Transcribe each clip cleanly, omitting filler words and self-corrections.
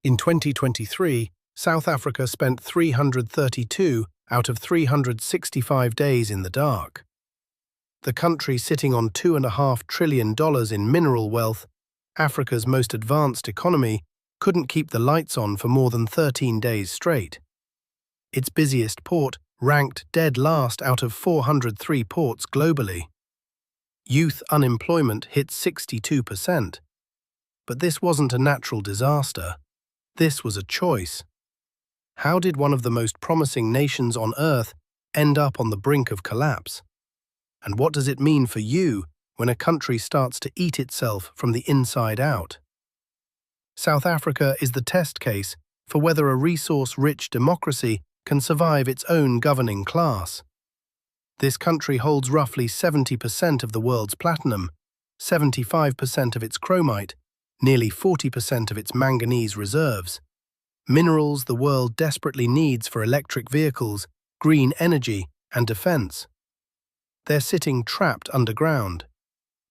In 2023, South Africa spent 332 out of 365 days in the dark. The country sitting on $2.5 trillion in mineral wealth, Africa's most advanced economy, couldn't keep the lights on for more than 13 days straight. Its busiest port ranked dead last out of 403 ports globally. Youth unemployment hit 62%. But this wasn't a natural disaster. This was a choice. How did one of the most promising nations on Earth end up on the brink of collapse? And what does it mean for you when a country starts to eat itself from the inside out? South Africa is the test case for whether a resource-rich democracy can survive its own governing class. This country holds roughly 70% of the world's platinum, 75% of its chromite, nearly 40% of its manganese reserves, minerals the world desperately needs for electric vehicles, green energy, and defense. They're sitting trapped underground,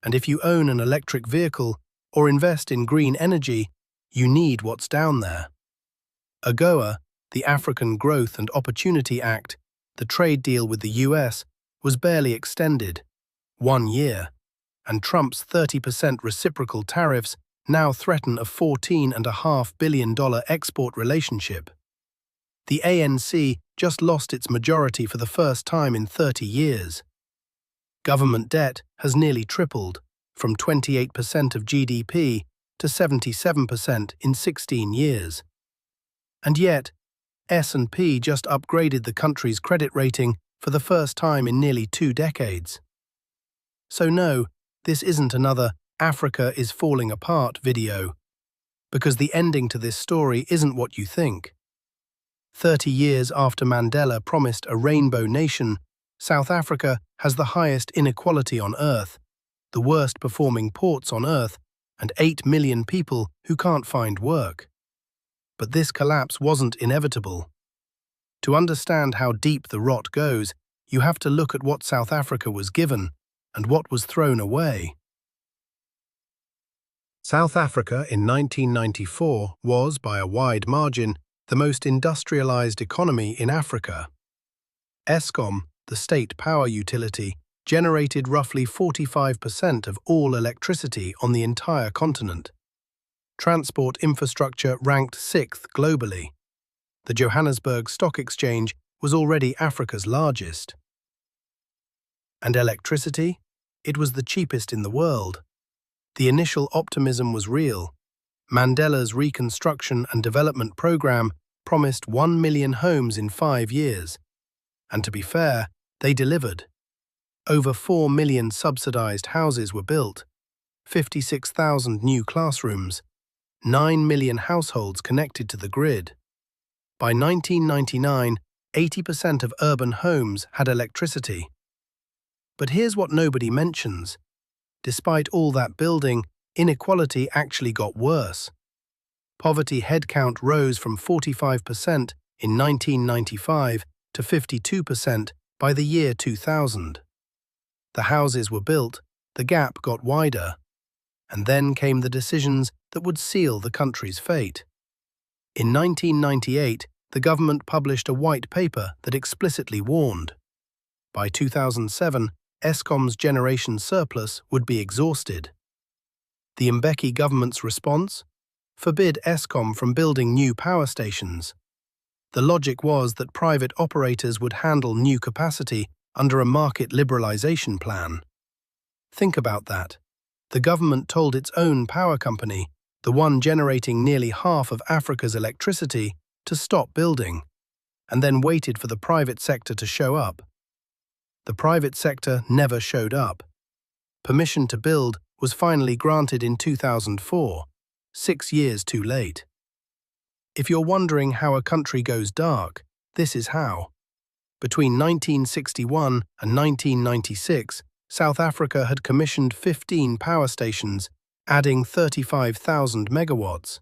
and if you own an electric vehicle or invest in green energy, you need what's down there. AGOA, the African Growth and Opportunity Act, the trade deal with the US, was barely extended, 1 year, and Trump's 30% reciprocal tariffs now threaten a $14.5 billion export relationship. The ANC just lost its majority for the first time in 30 years. Government debt has nearly tripled, from 28% of GDP to 77% in 16 years. And yet, S&P just upgraded the country's credit rating for the first time in nearly 2 decades. So no, this isn't another "Africa is falling apart" video, because the ending to this story isn't what you think. 30 years after Mandela promised a rainbow nation, South Africa has the highest inequality on Earth, the worst performing ports on Earth, and 8 million people who can't find work. But this collapse wasn't inevitable. To understand how deep the rot goes, you have to look at what South Africa was given and what was thrown away. South Africa in 1994 was, by a wide margin, the most industrialized economy in Africa. Eskom, the state power utility, generated roughly 45% of all electricity on the entire continent. Transport infrastructure ranked 6th globally. The Johannesburg Stock Exchange was already Africa's largest. And electricity? It was the cheapest in the world. The initial optimism was real. Mandela's Reconstruction and Development Program promised 1 million homes in 5 years. And to be fair, they delivered. Over 4 million subsidized houses were built, 56,000 new classrooms, 9 million households connected to the grid. By 1999, 80% of urban homes had electricity. But here's what nobody mentions. Despite all that building, inequality actually got worse. Poverty headcount rose from 45% in 1995 to 52% by the year 2000. The houses were built, the gap got wider, and then came the decisions that would seal the country's fate. In 1998, the government published a white paper that explicitly warned. By 2007, Eskom's generation surplus would be exhausted. The Mbeki government's response? Forbid Eskom from building new power stations. The logic was that private operators would handle new capacity under a market liberalization plan. Think about that. The government told its own power company, the one generating nearly half of Africa's electricity, to stop building, and then waited for the private sector to show up. The private sector never showed up. Permission to build was finally granted in 2004, 6 years too late. If you're wondering how a country goes dark, this is how. Between 1961 and 1996, South Africa had commissioned 15 power stations, adding 35,000 megawatts.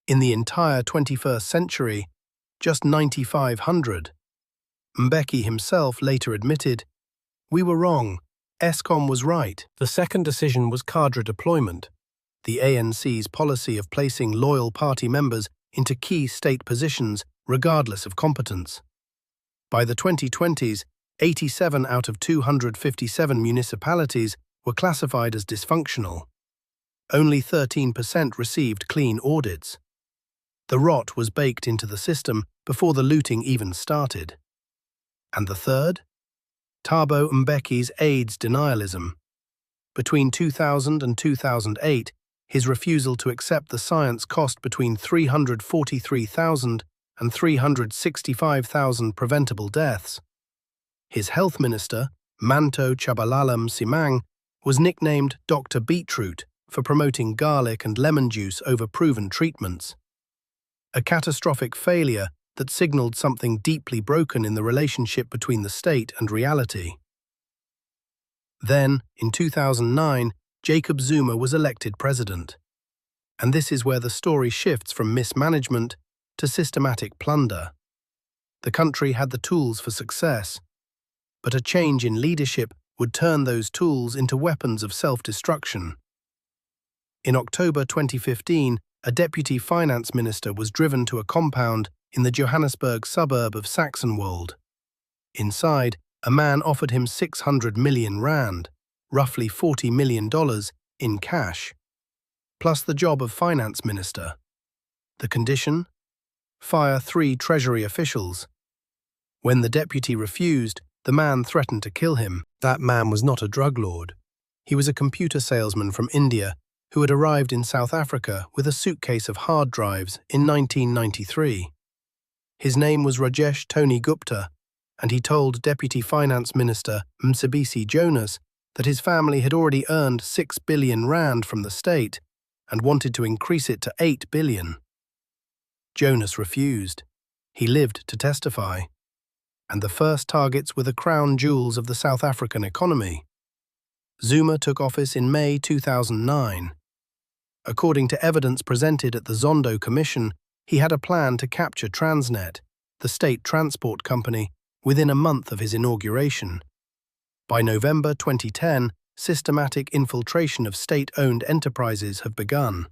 In the entire 21st century, just 9,500. Mbeki himself later admitted, "We were wrong. Eskom was right." The second decision was cadre deployment. The ANC's policy of placing loyal party members into key state positions regardless of competence. By the 2020s, 87 out of 257 municipalities were classified as dysfunctional. Only 13% received clean audits. The rot was baked into the system before the looting even started. And the third? Thabo Mbeki's AIDS denialism. Between 2000 and 2008, his refusal to accept the science cost between 343,000 and 365,000 preventable deaths. His health minister, Manto Tshabalalam Simang, was nicknamed Dr. Beetroot for promoting garlic and lemon juice over proven treatments. A catastrophic failure that signaled something deeply broken in the relationship between the state and reality. Then, in 2009, Jacob Zuma was elected president. And this is where the story shifts from mismanagement to systematic plunder. The country had the tools for success, but a change in leadership would turn those tools into weapons of self-destruction. In October 2015, a deputy finance minister was driven to a compound in the Johannesburg suburb of Saxonwold. Inside, a man offered him 600 million rand, roughly $40 million, in cash, plus the job of finance minister. The condition? Fire 3 Treasury officials. When the deputy refused, the man threatened to kill him. That man was not a drug lord. He was a computer salesman from India who had arrived in South Africa with a suitcase of hard drives in 1993. His name was Rajesh Tony Gupta, and he told Deputy Finance Minister Mcebisi Jonas that his family had already earned 6 billion rand from the state and wanted to increase it to 8 billion. Jonas refused. He lived to testify. And the first targets were the crown jewels of the South African economy. Zuma took office in May 2009. According to evidence presented at the Zondo Commission, he had a plan to capture Transnet, the state transport company, within a month of his inauguration. By November 2010, systematic infiltration of state-owned enterprises have begun.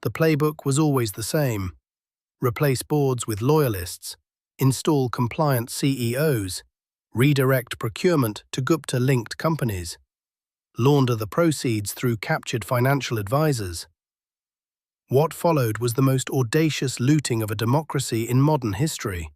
The playbook was always the same: replace boards with loyalists, install compliant CEOs, redirect procurement to Gupta-linked companies, launder the proceeds through captured financial advisors. What followed was the most audacious looting of a democracy in modern history.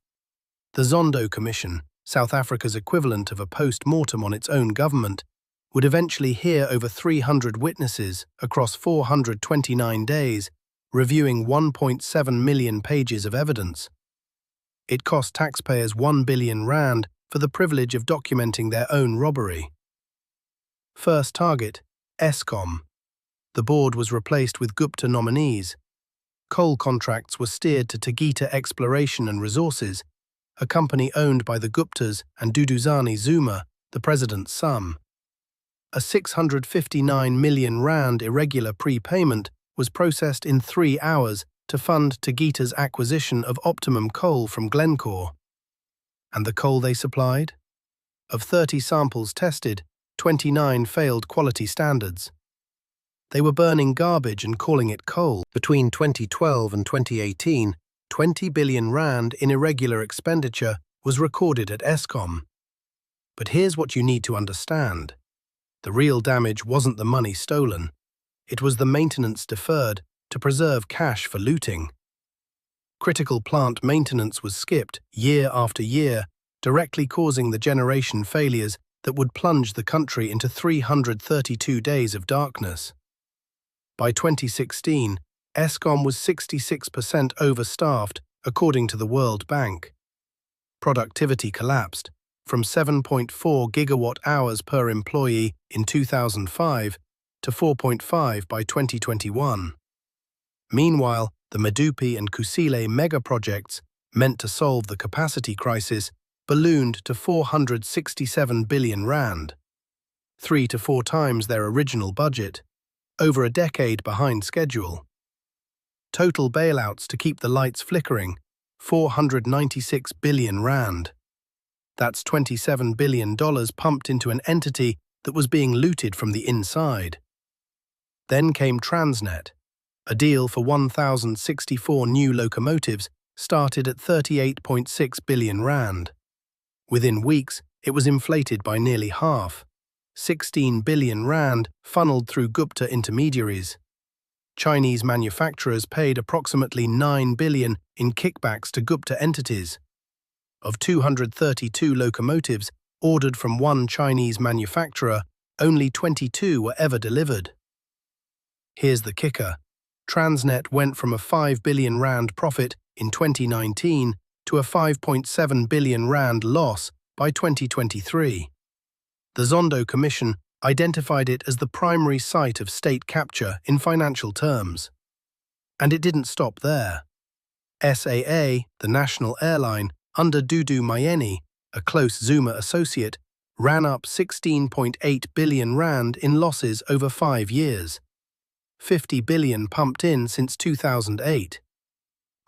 The Zondo Commission, South Africa's equivalent of a post-mortem on its own government, would eventually hear over 300 witnesses across 429 days, reviewing 1.7 million pages of evidence. It cost taxpayers 1 billion rand for the privilege of documenting their own robbery. First target, Eskom. The board was replaced with Gupta nominees. Coal contracts were steered to Tegeta Exploration and Resources, a company owned by the Guptas and Duduzane Zuma, the president's son. A 659 million rand irregular prepayment was processed in 3 hours to fund Tegeta's acquisition of Optimum coal from Glencore. And the coal they supplied? Of 30 samples tested, 29 failed quality standards. They were burning garbage and calling it coal. Between 2012 and 2018, 20 billion rand in irregular expenditure was recorded at Eskom. But here's what you need to understand. The real damage wasn't the money stolen. It was the maintenance deferred to preserve cash for looting. Critical plant maintenance was skipped year after year, directly causing the generation failures that would plunge the country into 332 days of darkness. By 2016, Eskom was 66% overstaffed, according to the World Bank. Productivity collapsed from 7.4 gigawatt-hours per employee in 2005 to 4.5 by 2021. Meanwhile, the Medupi and Kusile mega-projects, meant to solve the capacity crisis, ballooned to 467 billion rand, 3 to 4 times their original budget, over a decade behind schedule. Total bailouts to keep the lights flickering, 496 billion rand. That's $27 billion pumped into an entity that was being looted from the inside. Then came Transnet, A deal for 1,064 new locomotives started at 38.6 billion rand. Within weeks, it was inflated by nearly half. 16 billion rand funneled through Gupta intermediaries. Chinese manufacturers paid approximately 9 billion in kickbacks to Gupta entities. Of 232 locomotives ordered from one Chinese manufacturer, only 22 were ever delivered. Here's the kicker. Transnet went from a 5 billion rand profit in 2019 to a 5.7 billion rand loss by 2023. The Zondo Commission identified it as the primary site of state capture in financial terms. And it didn't stop there. SAA, the national airline, under Dudu Myeni, a close Zuma associate, ran up 16.8 billion rand in losses over 5 years. 50 billion pumped in since 2008.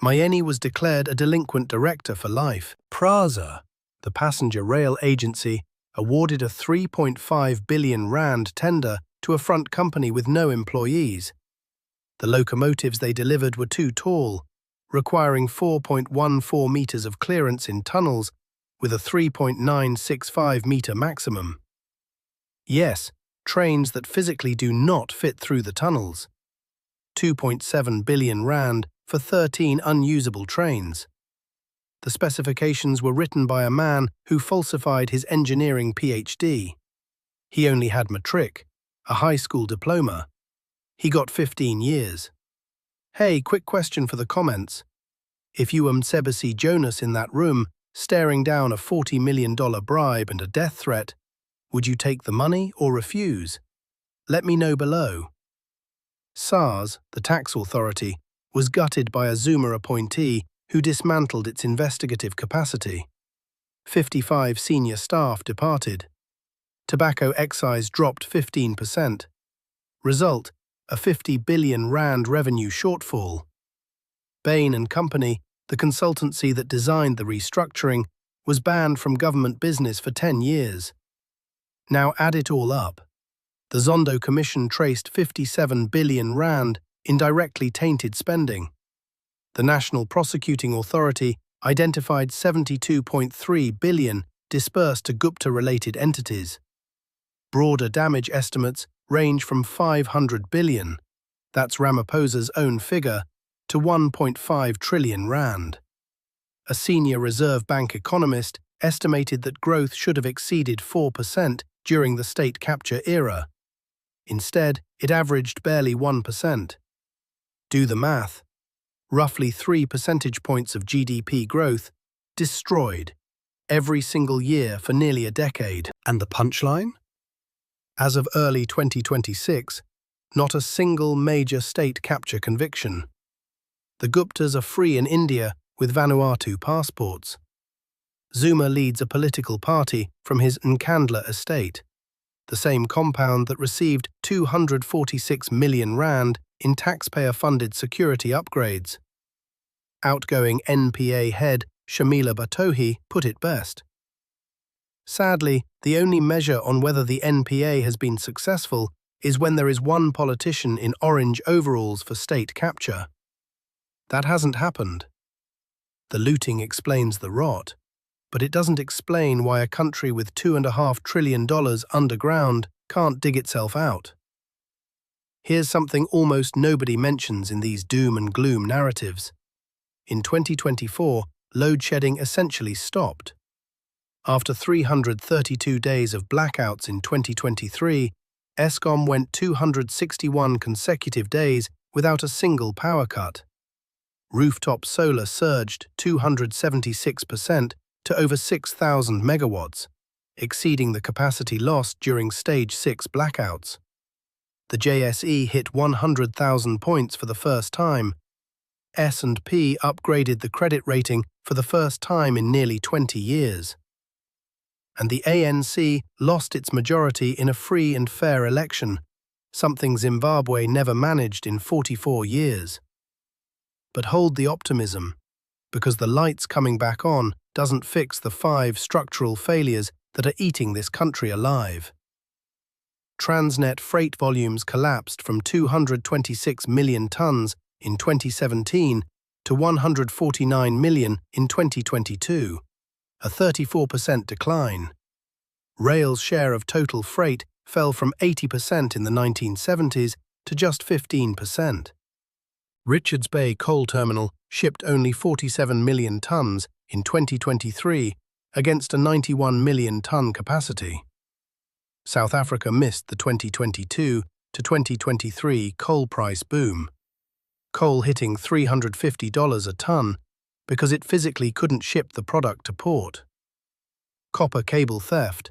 Myeni was declared a delinquent director for life. Prasa, the passenger rail agency, awarded a 3.5 billion rand tender to a front company with no employees. The locomotives they delivered were too tall, requiring 4.14 meters of clearance in tunnels with a 3.965-meter maximum. Yes, trains that physically do not fit through the tunnels. 2.7 billion rand for 13 unusable trains. The specifications were written by a man who falsified his engineering PhD. He only had matric, a high school diploma. He got 15 years. Hey, quick question for the comments. If you were Mcebisi Jonas in that room, staring down a $40 million bribe and a death threat, would you take the money or refuse? Let me know below. SARS, the tax authority, was gutted by a Zuma appointee who dismantled its investigative capacity. 55 senior staff departed. Tobacco excise dropped 15%. Result, a 50 billion rand revenue shortfall. Bain & Company, the consultancy that designed the restructuring, was banned from government business for 10 years. Now add it all up. The Zondo Commission traced 57 billion rand in directly tainted spending. The National Prosecuting Authority identified 72.3 billion dispersed to Gupta-related entities. Broader damage estimates range from 500 billion, that's Ramaphosa's own figure, to 1.5 trillion rand. A senior Reserve Bank economist estimated that growth should have exceeded 4% during the state capture era. Instead, it averaged barely 1%. Do the math. Roughly 3 percentage points of GDP growth destroyed every single year for nearly a decade. And the punchline? As of early 2026, not a single major state capture conviction. The Guptas are free in India with Vanuatu passports. Zuma leads a political party from his Nkandla estate, the same compound that received 246 million rand in taxpayer-funded security upgrades. Outgoing NPA head Shamila Batohi put it best. Sadly, the only measure on whether the NPA has been successful is when there is one politician in orange overalls for state capture. That hasn't happened. The looting explains the rot, but it doesn't explain why a country with $2.5 trillion underground can't dig itself out. Here's something almost nobody mentions in these doom and gloom narratives. In 2024, load shedding essentially stopped. After 332 days of blackouts in 2023, Eskom went 261 consecutive days without a single power cut. Rooftop solar surged 276% to over 6,000 megawatts, exceeding the capacity lost during Stage 6 blackouts. The JSE hit 100,000 points for the first time. S&P upgraded the credit rating for the first time in nearly 20 years. And the ANC lost its majority in a free and fair election, something Zimbabwe never managed in 44 years. But hold the optimism, because the lights coming back on doesn't fix the 5 structural failures that are eating this country alive. Transnet freight volumes collapsed from 226 million tons in 2017 to 149 million in 2022, a 34% decline. Rail's share of total freight fell from 80% in the 1970s to just 15%. Richards Bay Coal Terminal shipped only 47 million tons in 2023 against a 91 million ton capacity. South Africa missed the 2022 to 2023 coal price boom, coal hitting $350 a ton because it physically couldn't ship the product to port. Copper cable theft,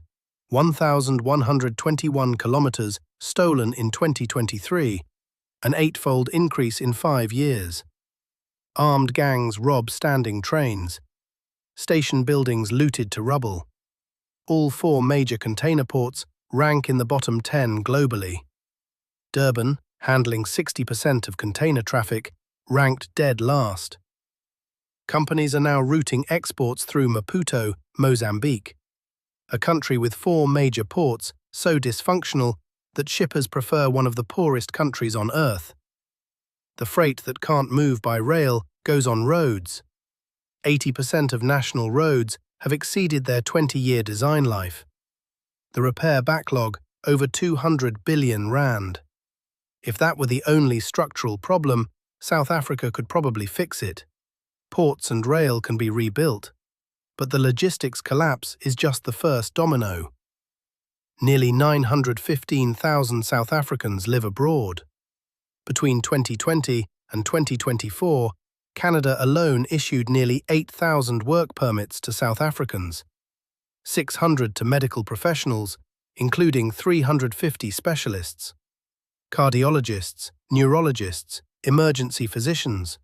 1,121 kilometers stolen in 2023, an 8-fold increase in 5 years. Armed gangs rob standing trains. Station buildings looted to rubble. All 4 major container ports rank in the bottom 10 globally. Durban, handling 60% of container traffic, ranked dead last. Companies are now routing exports through Maputo, Mozambique, a country with 4 major ports so dysfunctional that shippers prefer one of the poorest countries on Earth. The freight that can't move by rail goes on roads. 80% of national roads have exceeded their 20-year design life. The repair backlog, over 200 billion rand. If that were the only structural problem, South Africa could probably fix it. Ports and rail can be rebuilt. But the logistics collapse is just the first domino. Nearly 915,000 South Africans live abroad. Between 2020 and 2024, Canada alone issued nearly 8,000 work permits to South Africans, 600 to medical professionals, including 350 specialists, cardiologists, neurologists, emergency physicians.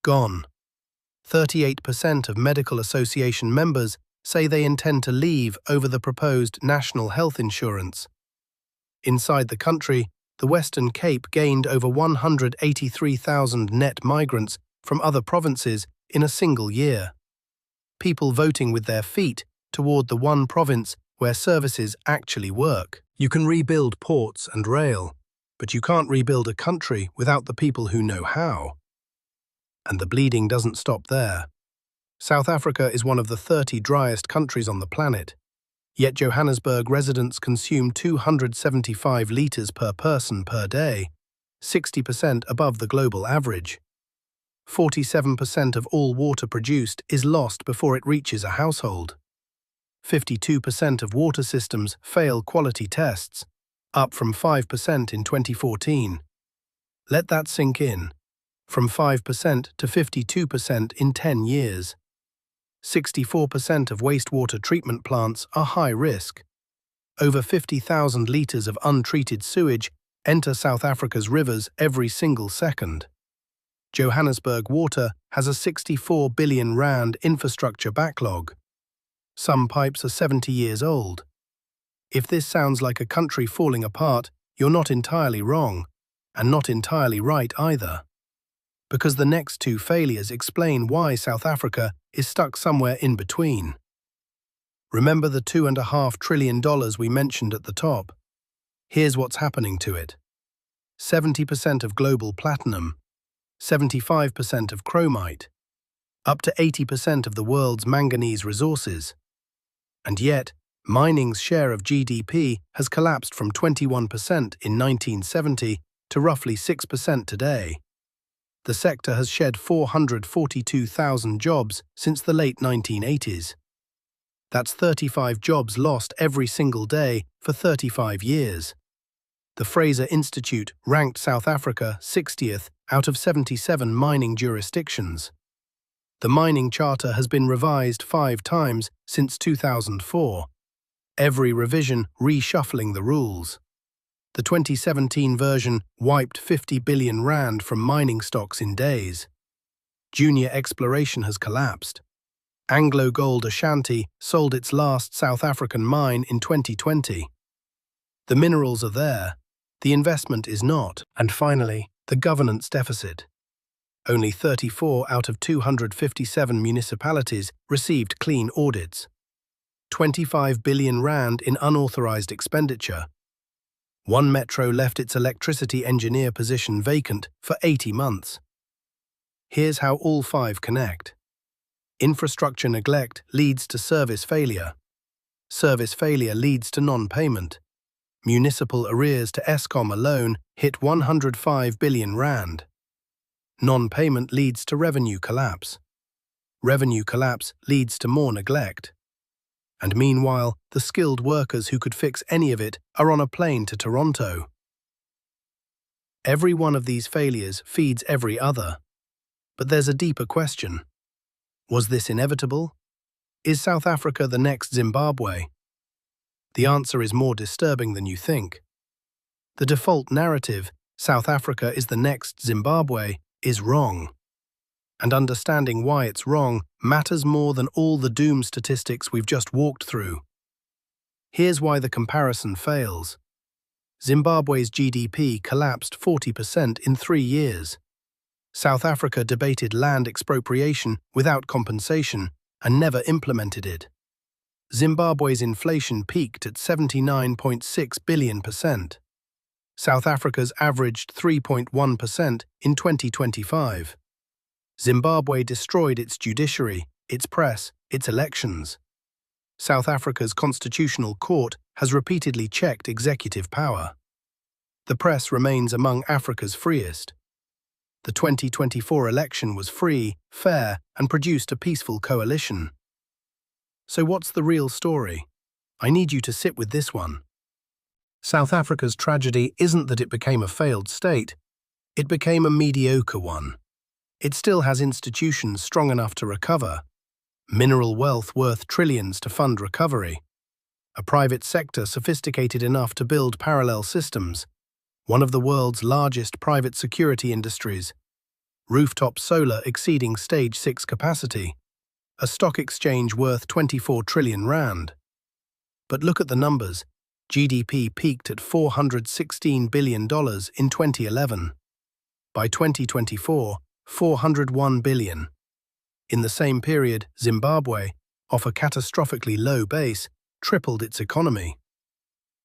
Gone. 38% of Medical Association members say they intend to leave over the proposed national health insurance. Inside the country, the Western Cape gained over 183,000 net migrants from other provinces in a single year. People voting with their feet toward the one province where services actually work. You can rebuild ports and rail, but you can't rebuild a country without the people who know how. And the bleeding doesn't stop there. South Africa is one of the 30 driest countries on the planet, yet Johannesburg residents consume 275 litres per person per day, 60% above the global average. 47% of all water produced is lost before it reaches a household. 52% of water systems fail quality tests, up from 5% in 2014. Let that sink in. From 5% to 52% in 10 years. 64% of wastewater treatment plants are high risk. Over 50,000 litres of untreated sewage enter South Africa's rivers every single second. Johannesburg Water has a 64 billion rand infrastructure backlog. Some pipes are 70 years old. If this sounds like a country falling apart, you're not entirely wrong, and not entirely right either. Because the next 2 failures explain why South Africa is stuck somewhere in between. Remember the $2.5 trillion we mentioned at the top? Here's what's happening to it. 70% of global platinum, 75% of chromite, up to 80% of the world's manganese resources. And yet, mining's share of GDP has collapsed from 21% in 1970 to roughly 6% today. The sector has shed 442,000 jobs since the late 1980s. That's 35 jobs lost every single day for 35 years. The Fraser Institute ranked South Africa 60th out of 77 mining jurisdictions. The mining charter has been revised 5 times since 2004, every revision reshuffling the rules. The 2017 version wiped 50 billion rand from mining stocks in days. Junior exploration has collapsed. Anglo Gold Ashanti sold its last South African mine in 2020. The minerals are there, the investment is not. And finally, the governance deficit. Only 34 out of 257 municipalities received clean audits. 25 billion rand in unauthorized expenditure. One metro left its electricity engineer position vacant for 80 months. Here's how all 5 connect. Infrastructure neglect leads to service failure. Service failure leads to non-payment. Municipal arrears to Eskom alone hit 105 billion rand. Non-payment leads to revenue collapse. Revenue collapse leads to more neglect. And meanwhile, the skilled workers who could fix any of it are on a plane to Toronto. Every one of these failures feeds every other. But there's a deeper question. Was this inevitable? Is South Africa the next Zimbabwe? The answer is more disturbing than you think. The default narrative, South Africa is the next Zimbabwe, is wrong. And understanding why it's wrong matters more than all the doom statistics we've just walked through. Here's why the comparison fails. Zimbabwe's GDP collapsed 40% in 3 years. South Africa debated land expropriation without compensation and never implemented it. Zimbabwe's inflation peaked at 79.6 billion%. South Africa's averaged 3.1% in 2025. Zimbabwe destroyed its judiciary, its press, its elections. South Africa's constitutional court has repeatedly checked executive power. The press remains among Africa's freest. The 2024 election was free, fair, and produced a peaceful coalition. So what's the real story? I need you to sit with this one. South Africa's tragedy isn't that it became a failed state, it became a mediocre one. It still has institutions strong enough to recover, mineral wealth worth trillions to fund recovery, a private sector sophisticated enough to build parallel systems, one of the world's largest private security industries, rooftop solar exceeding stage 6 capacity, a stock exchange worth 24 trillion rand. But look at the numbers. GDP peaked at $416 billion in 2011. By 2024, 401 billion. In the same period, Zimbabwe, off a catastrophically low base, tripled its economy.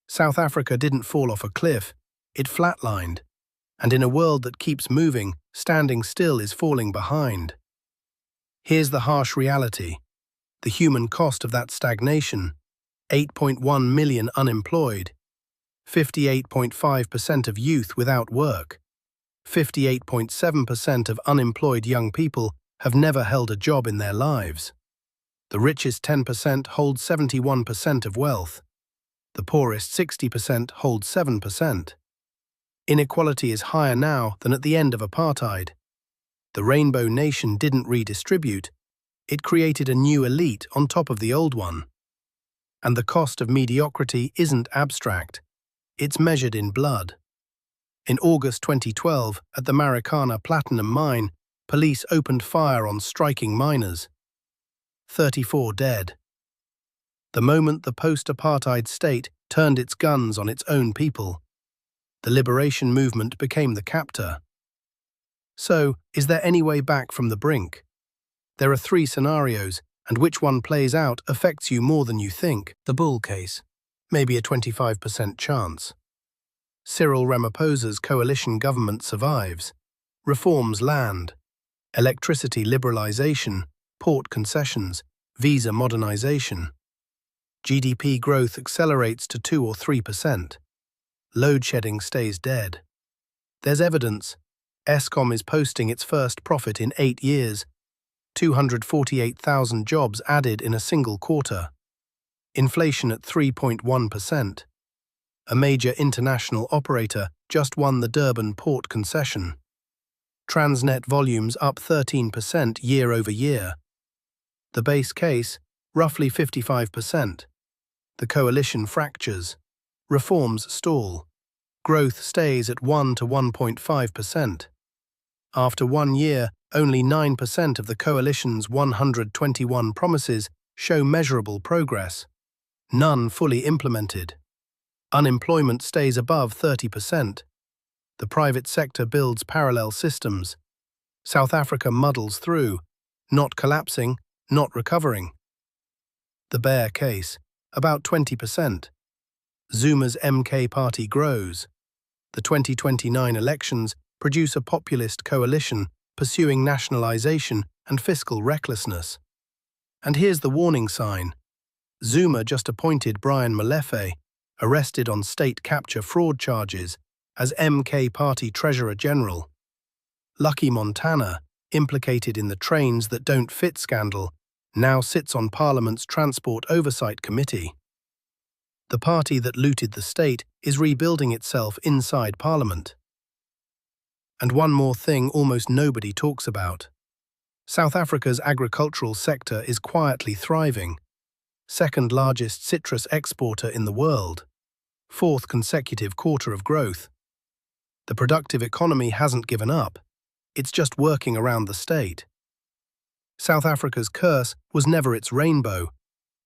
South Africa didn't fall off a cliff, it flatlined. And in a world that keeps moving, standing still is falling behind. Here's the harsh reality. The human cost of that stagnation: 8.1 million unemployed, 58.5% of youth without work, 58.7% of unemployed young people have never held a job in their lives. The richest 10% hold 71% of wealth. The poorest 60% hold 7%. Inequality is higher now than at the end of apartheid. The Rainbow Nation didn't redistribute, it created a new elite on top of the old one. And the cost of mediocrity isn't abstract, it's measured in blood. In August 2012, at the Marikana Platinum Mine, police opened fire on striking miners. 34 dead. The moment the post-apartheid state turned its guns on its own people, the liberation movement became the captor. So, is there any way back from the brink? There are 3 scenarios, and which one plays out affects you more than you think. The bull case. Maybe a 25% chance. Cyril Ramaphosa's coalition government survives. Reforms land. Electricity liberalization, port concessions, visa modernization. GDP growth accelerates to 2 or 3%. Load shedding stays dead. There's evidence. Eskom is posting its first profit in 8 years. 248,000 jobs added in a single quarter. Inflation at 3.1%. A major international operator just won the Durban port concession. Transnet volumes up 13% year over year. The base case, roughly 55%. The coalition fractures. Reforms stall. Growth stays at 1 to 1.5%. After 1 year, only 9% of the coalition's 121 promises show measurable progress. None fully implemented. Unemployment stays above 30%. The private sector builds parallel systems. South Africa muddles through, not collapsing, not recovering. The bear case, about 20%. Zuma's MK party grows. The 2029 elections produce a populist coalition pursuing nationalization and fiscal recklessness. And here's the warning sign. Zuma just appointed Brian Molefe, arrested on state capture fraud charges, as MK Party Treasurer General. Lucky Montana, implicated in the trains that don't fit scandal, now sits on Parliament's Transport Oversight Committee. The party that looted the state is rebuilding itself inside Parliament. And one more thing almost nobody talks about. South Africa's agricultural sector is quietly thriving. Second largest citrus exporter in the world. Fourth consecutive quarter of growth. The productive economy hasn't given up. It's just working around the state. South Africa's curse was never its rainbow.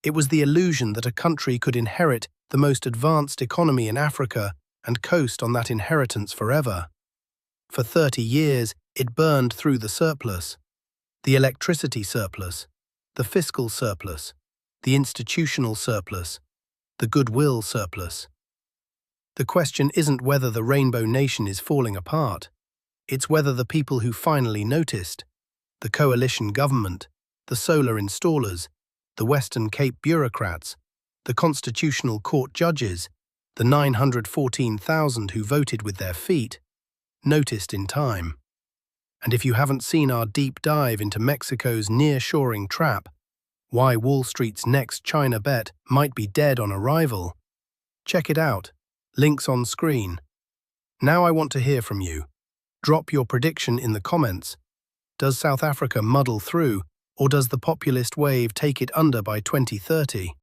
It was the illusion that a country could inherit the most advanced economy in Africa and coast on that inheritance forever. For 30 years, it burned through the surplus. The electricity surplus, the fiscal surplus, the institutional surplus, the goodwill surplus. The question isn't whether the Rainbow Nation is falling apart. It's whether the people who finally noticed, the coalition government, the solar installers, the Western Cape bureaucrats, the Constitutional Court judges, the 914,000 who voted with their feet, noticed in time. And if you haven't seen our deep dive into Mexico's nearshoring trap, why Wall Street's next China bet might be dead on arrival, check it out. Links on screen. Now I want to hear from you. Drop your prediction in the comments. Does South Africa muddle through, or does the populist wave take it under by 2030?